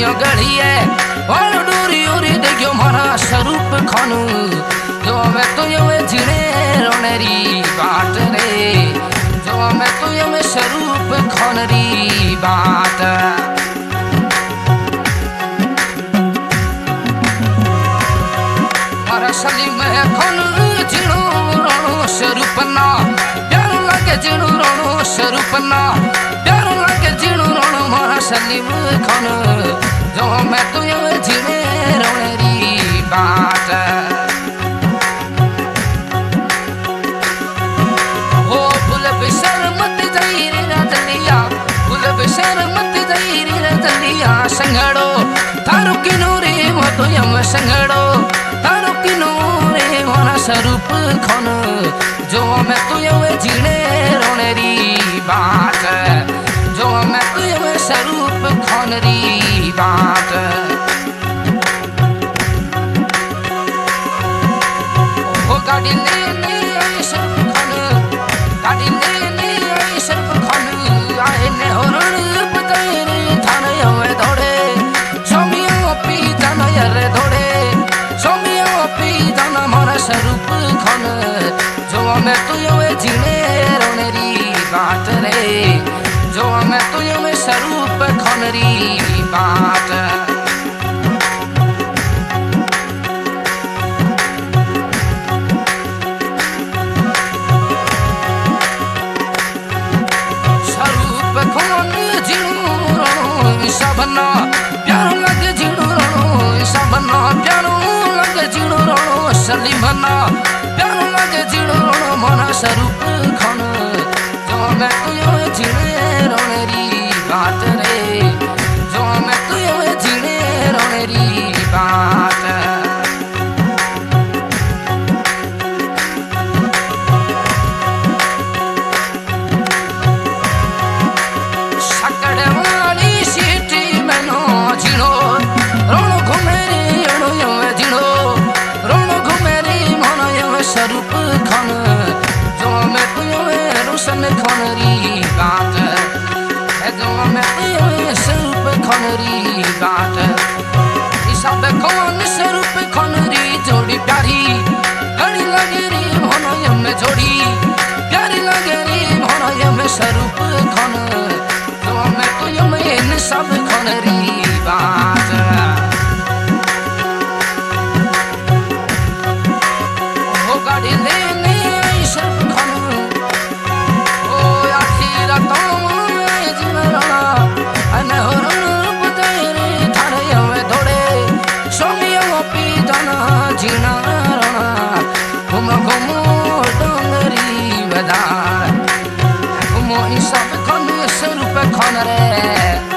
यो गढ़ी है और डोरी ओरी देखो मारा स्वरूप खानू जो मैं तो यो जिने रोनेरी बाट रे जो मैं तो यो स्वरूप खानरी बाट मारा सलीम खान जिणो रोनो स्वरूप ना प्यारो लागे जिणो रोनो स्वरूप ना प्यारो लागे जिणो रोनो मारा सलीम खान जो मैं तो यो जिने रोनेरी बाट ओ फुल बिसर मत जाई रे जलिया फुल बिसर मत जाई रे जलिया संगड़ो थारो किनो रे मो तो यम संगड़ो थारो किनो रे मारा स्वरूप खान जो मैं तो यो जिने रोनेरी बाट जो मैं तो यो स्वरूप खानरी बाट ओ गाड़ी ले आई स्वरूप खान गाड़ी ले आई स्वरूप खान आए ने होरण पतरे थाने हमें दौड़े सोमिया पी जाना यार दौड़े सोमिया पी जाना मारा स्वरूप खान जो मैं तो यो जिने रोनेरी बात रे जो मैं तो यो स्वरूप खानरी बात स्वरूप खान जिणो रोनो सबना प्यारो लगे जिणो रोनो सबना प्यारो लगे जिणो रोनो सलीमना प्यारो लगे जिणो रोनो मारा स्वरूप खान जो मैं तो यो जिणे रोनेरी बात रे जो मैं तो यो जिणे रोनेरी बात सकड़ वाली सीटी मैनो जिणो रोनो घुमेरी अणो यो जिणो रोनो घुमेरी मारा यो स्वरूप खान जो मैं तो यो रोशन खानरी बात जो मैं तो यो स्वरूप खानरी बात सब कौन स्वरूप खानरी जोड़ी प्यारी घड़ी लगे रे मोनो यम जोड़ी प्यारी लगे रे मोनो यम स्वरूप खान जो मैं तो यम इन सब खानरी बात ओ गाड़ी ले आई स्वरूप खान ओ आखिर तो जिमरा अने होरण पतरे थाने हमें दौड़े सोमिया पी जाना जीना रणा घुम घुमो डोंगरी बजार घुमो सब खान स्वरूप खान रे।